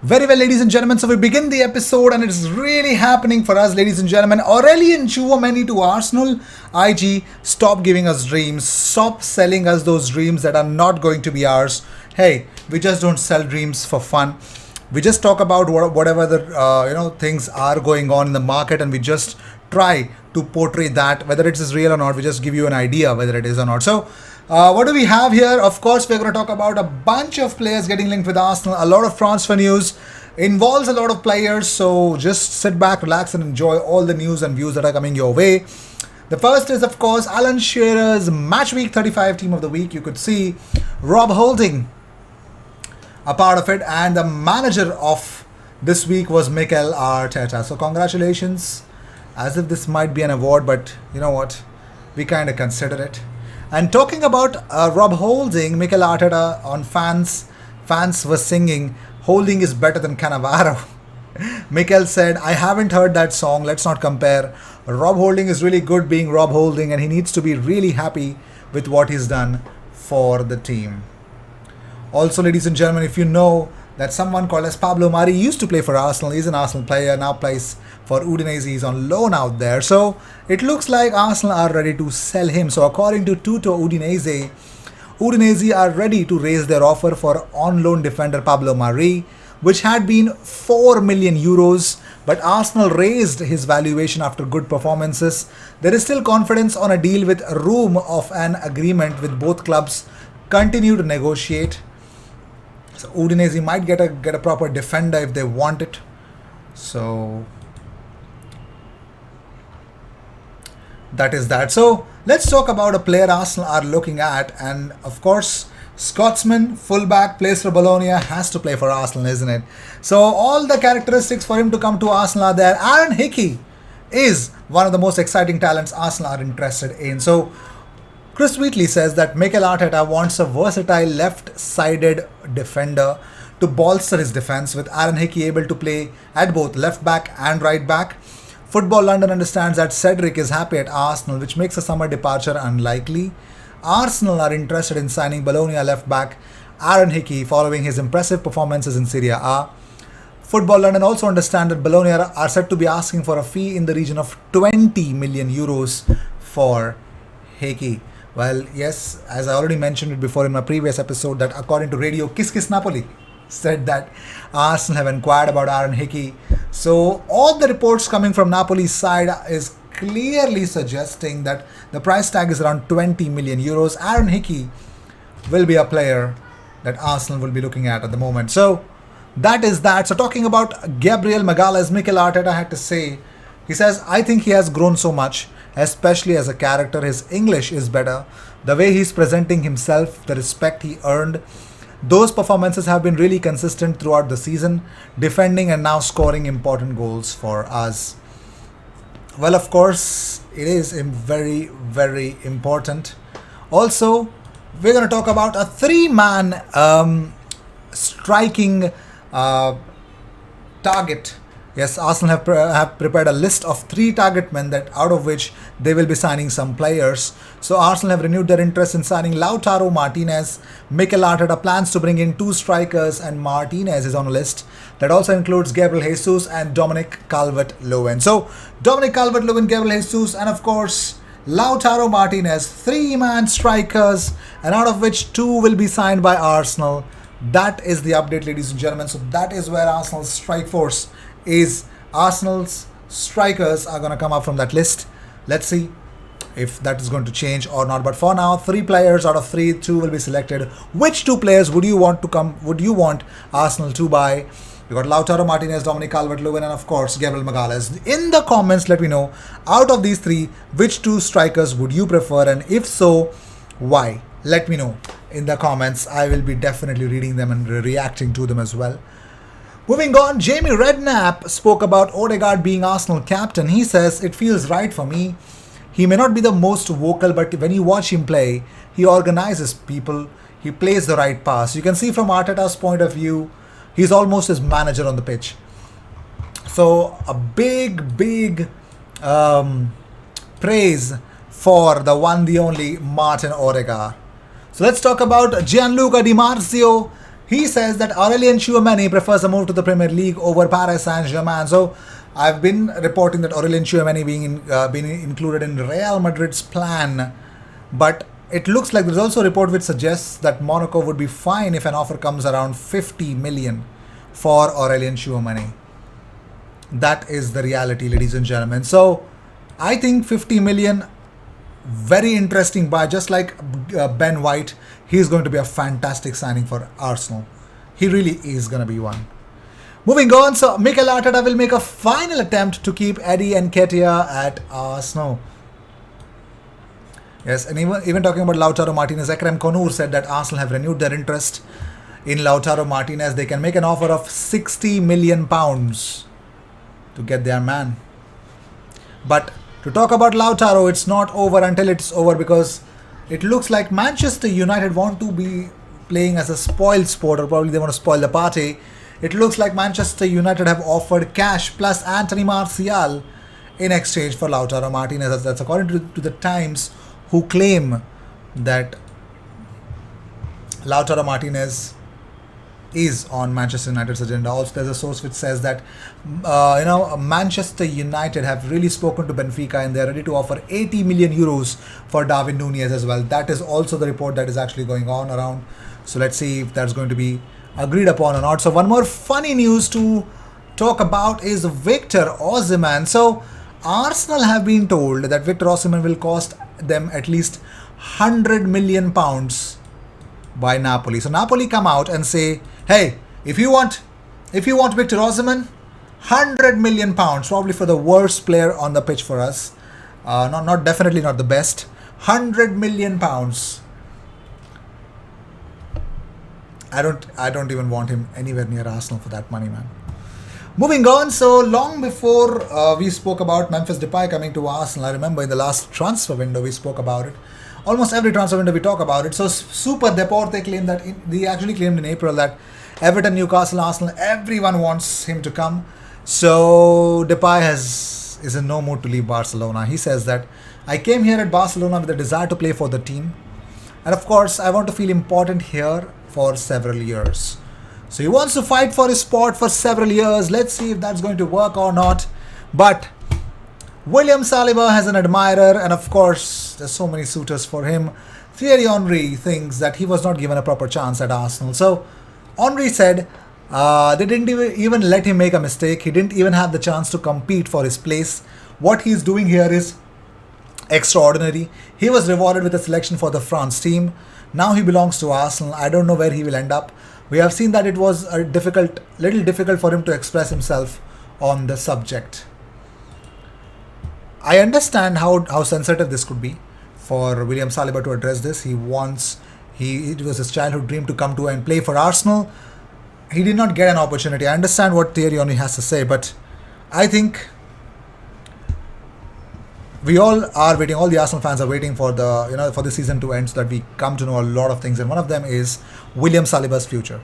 Very well, ladies and gentlemen. So we begin the episode, and it's really happening for us, ladies and gentlemen. Aurelian Chouameni to Arsenal. IG, stop giving us dreams. Stop selling us those dreams that are not going to be ours. Hey, we just don't sell dreams for fun. We just talk about whatever the things are going on in the market, and we just try to portray that whether it is real or not. We just give you an idea whether it is or not. So what do we have here? Of course, we're going to talk about a bunch of players getting linked with Arsenal. A lot of transfer news involves a lot of players. So just sit back, relax, and enjoy all the news and views that are coming your way. The first is, of course, Alan Shearer's Match Week 35 Team of the Week. You could see Rob Holding a part of it, and the manager of this week was Mikel Arteta. So congratulations, as if this might be an award, but you know what? We kind of consider it. And talking about Rob Holding, Mikel Arteta on fans were singing, Holding is better than Cannavaro. Mikel said, I haven't heard that song, let's not compare. Rob Holding is really good being Rob Holding, and he needs to be really happy with what he's done for the team. Also, ladies and gentlemen, if you know that someone called as Pablo Mari used to play for Arsenal, he's an Arsenal player, now plays for Udinese, he's on loan out there. So it looks like Arsenal are ready to sell him. So according to Tutto Udinese, Udinese are ready to raise their offer for on-loan defender Pablo Mari, which had been 4 million euros, but Arsenal raised his valuation after good performances. There is still confidence on a deal with room of an agreement with both clubs continue to negotiate. So Udinese might get a proper defender if they want it. So that is that. So let's talk about a player Arsenal are looking at, and of course, Scotsman, fullback, plays for Bologna, has to play for Arsenal, isn't it? So all the characteristics for him to come to Arsenal are there. Aaron Hickey is one of the most exciting talents Arsenal are interested in. So Chris Wheatley says that Mikel Arteta wants a versatile left-sided defender to bolster his defense, with Aaron Hickey able to play at both left back and right back. Football London understands that Cedric is happy at Arsenal, which makes a summer departure unlikely. Arsenal are interested in signing Bologna left back Aaron Hickey following his impressive performances in Serie A. Football London also understand that Bologna are set to be asking for a fee in the region of 20 million euros for Hickey. Well, yes, as I already mentioned it before in my previous episode, that according to Radio Kiss Kiss Napoli, said that Arsenal have inquired about Aaron Hickey. So all the reports coming from Napoli's side is clearly suggesting that the price tag is around 20 million euros. Aaron Hickey will be a player that Arsenal will be looking at the moment. So that is that. So talking about Gabriel Magalhaes, Mikel Arteta had to say, he says, I think he has grown so much, especially as a character. His English is better. The way he's presenting himself, the respect he earned, those performances have been really consistent throughout the season, defending and now scoring important goals for us. Well, of course, it is very, very important. Also, we're going to talk about a three-man striking target. Yes, Arsenal have prepared a list of 3 target men, that out of which they will be signing some players. So Arsenal have renewed their interest in signing Lautaro Martinez. Mikel Arteta plans to bring in 2 strikers, and Martinez is on a list that also includes Gabriel Jesus and Dominic Calvert-Lewin. So Dominic Calvert-Lewin, Gabriel Jesus, and of course Lautaro Martinez, 3-man strikers, and out of which 2 will be signed by Arsenal. That is the update, ladies and gentlemen. So that is where Arsenal's strike force is. Arsenal's strikers are going to come up from that list. Let's see if that is going to change or not. But for now, 3 players out of 3, 2 will be selected. Which 2 players would you want Arsenal to buy? You got Lautaro Martinez, Dominic Calvert-Lewin, and of course Gabriel Magalhaes. In the comments, let me know, out of these 3, which 2 strikers would you prefer, and if so, why? Let me know in the comments. I will be definitely reading them and reacting to them as well. Moving on, Jamie Redknapp spoke about Odegaard being Arsenal captain. He says, it feels right for me. He may not be the most vocal, but when you watch him play, he organizes people. He plays the right pass. You can see from Arteta's point of view, he's almost his manager on the pitch. So a big praise for the one, the only Martin Odegaard. So let's talk about Gianluca Di Marzio. He says that Aurelien Tchouameni prefers a move to the Premier League over Paris Saint-Germain. So I've been reporting that Aurelien Tchouameni being included in Real Madrid's plan, but it looks like there's also a report which suggests that Monaco would be fine if an offer comes around 50 million for Aurelien Tchouameni. That is the reality, ladies and gentlemen. So I think 50 million, very interesting buy. Just like Ben White, he's going to be a fantastic signing for Arsenal. He really is going to be one. Moving on, so Mikel Arteta will make a final attempt to keep Eddie Nketiah at Arsenal. Yes, and even talking about Lautaro Martinez, Ekrem Konur said that Arsenal have renewed their interest in Lautaro Martinez. They can make an offer of 60 million pounds to get their man. But to talk about Lautaro, it's not over until it's over, because it looks like Manchester United want to be playing as a spoiled sport, or probably they want to spoil the party. It looks like Manchester United have offered cash plus Anthony Martial in exchange for Lautaro Martinez. That's according to the Times, who claim that Lautaro Martinez is on Manchester United's agenda. Also, there's a source which says that Manchester United have really spoken to Benfica and they're ready to offer 80 million euros for Darwin Núñez as well. That is also the report that is actually going on around. So let's see if that's going to be agreed upon or not. So one more funny news to talk about is Victor Osimhen. So Arsenal have been told that Victor Osimhen will cost them at least 100 million pounds by Napoli. So Napoli come out and say, hey, if you want Victor Osimhen, 100 million pounds, probably for the worst player on the pitch for us, definitely not the best. 100 million pounds. I don't even want him anywhere near Arsenal for that money, man. Moving on, so long before we spoke about Memphis Depay coming to Arsenal, I remember in the last transfer window we spoke about it. Almost every transfer window we talk about it. So Super Deporte claimed that they actually claimed in April that Everton, Newcastle, Arsenal, everyone wants him to come. So Depay is in no mood to leave Barcelona. He says that I came here at Barcelona with a desire to play for the team, and of course I want to feel important here for several years. So he wants to fight for his spot for several years. Let's see if that's going to work or not. But William Saliba has an admirer, and of course there's so many suitors for him. Thierry Henry thinks that he was not given a proper chance at Arsenal. So Henry said they didn't even let him make a mistake. He didn't even have the chance to compete for his place. What he's doing here is extraordinary. He was rewarded with a selection for the France team. Now he belongs to Arsenal. I don't know where he will end up. We have seen that it was a little difficult for him to express himself on the subject. I understand how sensitive this could be for William Saliba to address this. It was his childhood dream to come to and play for Arsenal. He did not get an opportunity. I understand what Thierry Henry has to say, but I think we all are waiting. All the Arsenal fans are waiting for the season to end so that we come to know a lot of things. And one of them is William Saliba's future.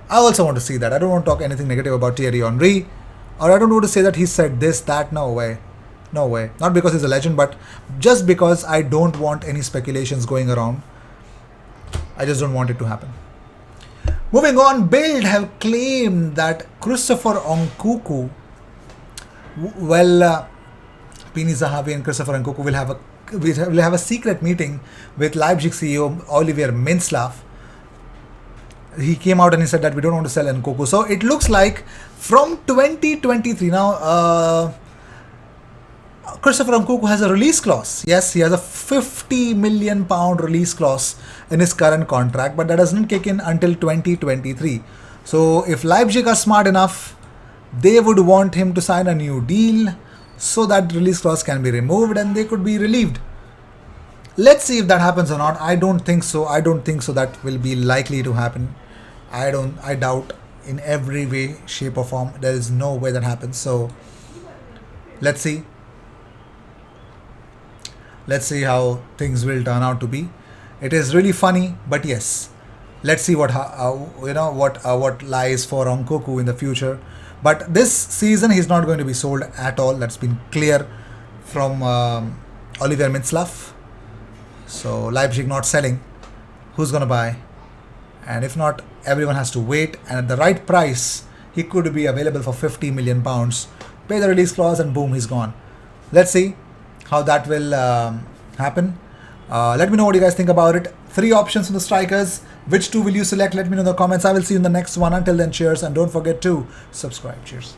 I also want to see that. I don't want to talk anything negative about Thierry Henry, or I don't want to say that he said this, that. No way. No way. Not because he's a legend, but just because I don't want any speculations going around. I just don't want it to happen. Moving on, Bild have claimed that Christopher Nkunku, Pini Zahavi and Christopher Nkunku will have a secret meeting with Leipzig CEO Olivier Mintzlaff. He came out and he said that we don't want to sell Nkunku. So it looks like from 2023 now, Christopher Nkunku has a release clause. Yes, he has a 50 million pound release clause in his current contract, but that doesn't kick in until 2023. So if Leipzig are smart enough, they would want him to sign a new deal so that release clause can be removed and they could be relieved. Let's see if that happens or not. I don't think so. That will be likely to happen. I doubt in every way, shape or form. There is no way that happens. So let's see. Let's see how things will turn out to be. It is really funny, but yes, let's see what lies for Nkunku in the future. But this season he's not going to be sold at all. That's been clear from Olivier Mintzlaff. So Leipzig not selling. Who's going to buy? and if not, everyone has to wait, and at the right price he could be available for 50 million pounds. Pay the release clause and boom, he's gone. Let's see how that will happen. Let me know what you guys think about it. 3 options for the strikers. Which 2 will you select? Let me know in the comments. I will see you in the next one. Until then, cheers, and don't forget to subscribe. Cheers.